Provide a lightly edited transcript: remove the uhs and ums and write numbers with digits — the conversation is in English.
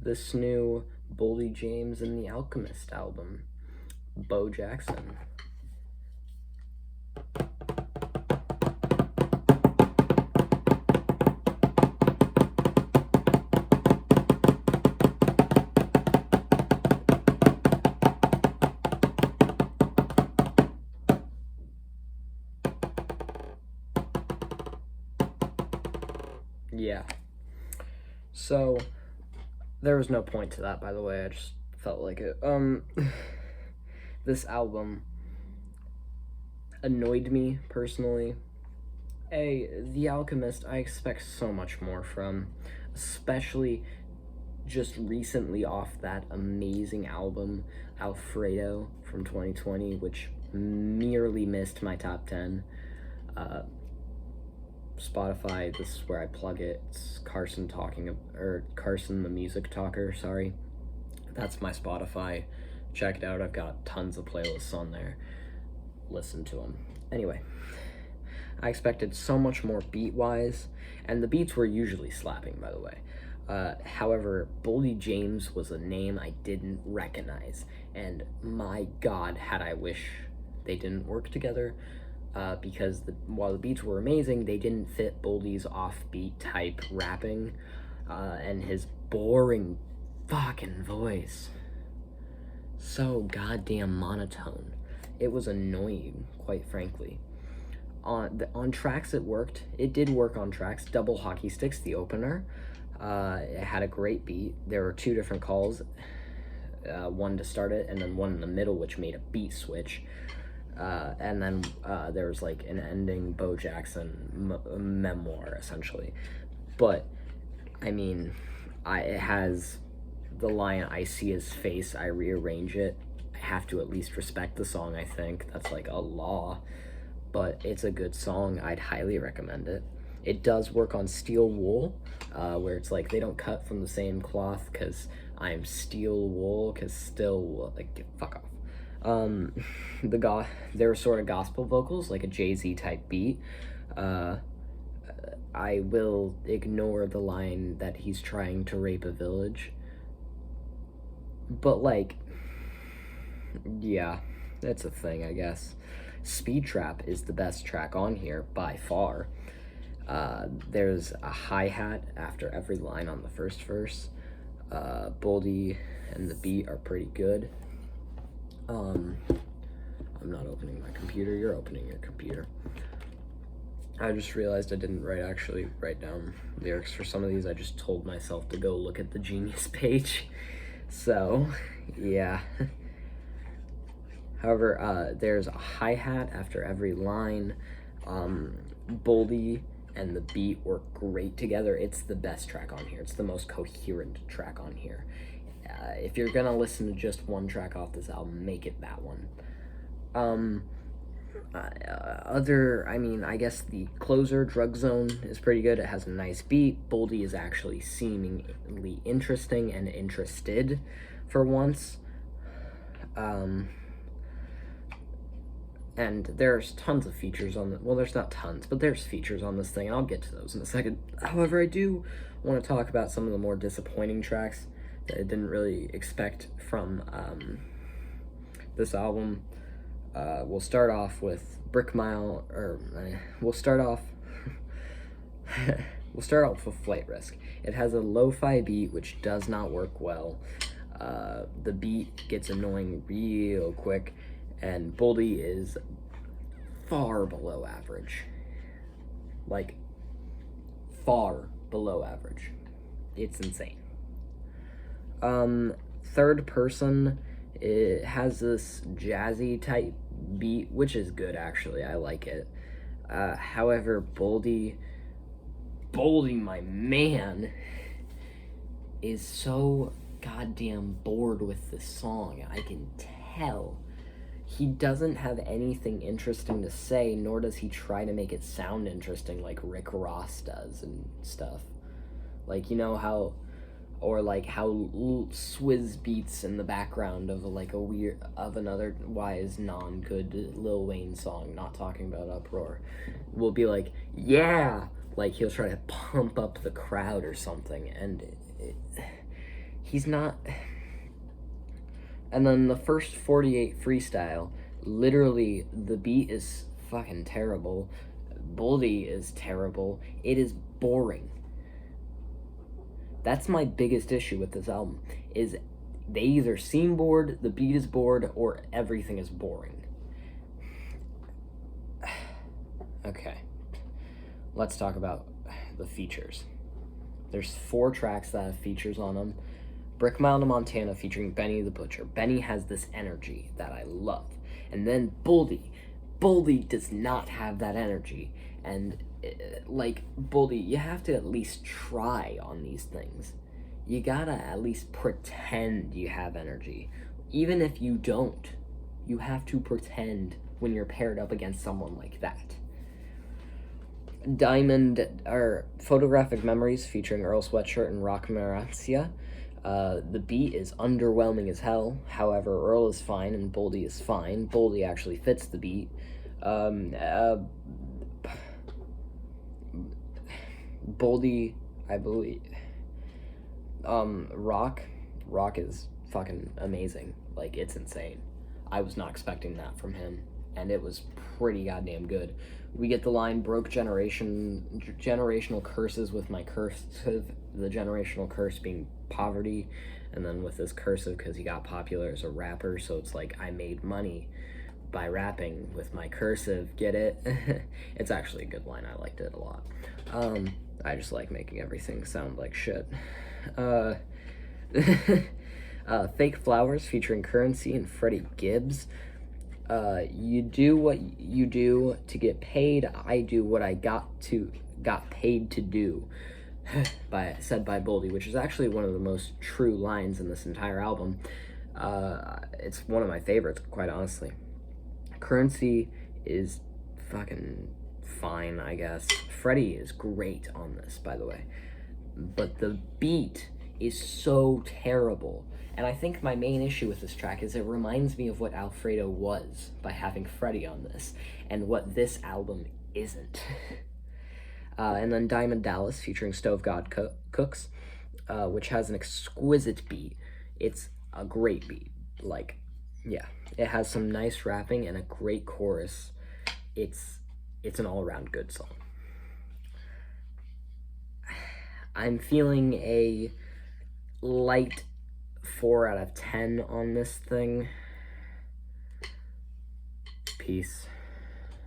this new Boldy James and The Alchemist album, Bo Jackson. Yeah. So, there was no point to that, by the way, I just felt like it. This album annoyed me, personally. The Alchemist, I expect so much more from, especially just recently off that amazing album, Alfredo, from 2020, which merely missed my top 10. Spotify, this is where I plug it. It's Carson the Music Talker, sorry. That's my Spotify. Check it out. I've got tons of playlists on there. Listen to them. Anyway, I expected so much more beat-wise, and the beats were usually slapping, by the way. However, Boldy James was a name I didn't recognize, and my God, had I wish they didn't work together. Because while the beats were amazing, they didn't fit Boldy's offbeat type rapping, and his boring fucking voice. So goddamn monotone. It was annoying, quite frankly. On tracks it worked. It did work on tracks. Double Hockey Sticks, the opener. It had a great beat. There were two different calls. One to start it, and then one in the middle, which made a beat switch. And then there was like an ending Bo Jackson memoir, essentially. But, I mean, it has the line, I see his face, I rearrange it. I have to at least respect the song, I think. That's like a law. But it's a good song. I'd highly recommend it. It does work on Steel Wool, where it's like they don't cut from the same cloth because I'm Steel Wool, because still, like, fuck off. There were sort of gospel vocals, like a Jay-Z type beat. I will ignore the line that he's trying to rape a village. But, like, yeah, that's a thing, I guess. Speed Trap is the best track on here, by far. There's a hi-hat after every line on the first verse. Boldy and the beat are pretty good. I'm not opening my computer, you're opening your computer. I just realized I didn't write down lyrics for some of these. I just told myself to go look at the Genius page. So, yeah. However, there's a hi-hat after every line. Boldy and the beat work great together. It's the best track on here. It's the most coherent track on here. If you're gonna listen to just one track off this album, make it that one. I guess the closer, Drug Zone, is pretty good. It has a nice beat. Boldy is actually seemingly interesting and interested for once. And there's tons of features on the, well, there's not tons, but there's features on this thing, and I'll get to those in a second. However, I do want to talk about some of the more disappointing tracks that I didn't really expect from this album. We'll start off with Brickmile, we'll start off with Flight Risk. It has a lo-fi beat, which does not work well. The beat gets annoying real quick, and Boldy is far below average. Like, far below average. It's insane. Third Person, it has this jazzy type beat, which is good, actually. I like it. However, Boldy, my man, is so goddamn bored with this song. I can tell. He doesn't have anything interesting to say, nor does he try to make it sound interesting like Rick Ross does and stuff. Like, you know how, or like how Swizz beats in the background of an otherwise non-good Lil Wayne song, not talking about Uproar, will be like, yeah, like he'll try to pump up the crowd or something, and he's not. And then the first 48 freestyle, literally the beat is fucking terrible. Boldy is terrible. It is boring. That's my biggest issue with this album, is they either seem bored, the beat is bored, or everything is boring. Okay, let's talk about the features. There's 4 tracks that have features on them. Brickmile to Montana featuring Benny the Butcher. Benny has this energy that I love. And then Boldy. Boldy does not have that energy. And, like, Boldy, you have to at least try on these things. You gotta at least pretend you have energy. Even if you don't, you have to pretend when you're paired up against someone like that. Diamond, or Photographic Memories featuring Earl Sweatshirt and Rock Marazia. The beat is underwhelming as hell. However, Earl is fine and Boldy is fine. Boldy actually fits the beat. Boldy, I believe. Rock is fucking amazing. Like, it's insane. I was not expecting that from him, and it was pretty goddamn good. We get the line, broke generational curses with my cursive, the generational curse being poverty, and then with this cursive because he got popular as a rapper, so it's like, I made money by rapping with my cursive, get it? It's actually a good line, I liked it a lot. I just like making everything sound like shit. Fake Flowers featuring Currency and Freddie Gibbs. You do what you do to get paid. I do what I got paid to do. Said by Boldy, which is actually one of the most true lines in this entire album. It's one of my favorites, quite honestly. Currency is fucking fine, I guess. Freddie is great on this, by the way. But the beat is so terrible. And I think my main issue with this track is it reminds me of what Alfredo was by having Freddie on this, and what this album isn't. And then Diamond Dallas featuring Stove God Cooks, which has an exquisite beat. It's a great beat. Like, yeah, it has some nice rapping and a great chorus. It's an all-around good song. I'm feeling a light 4 out of 10 on this thing. Peace.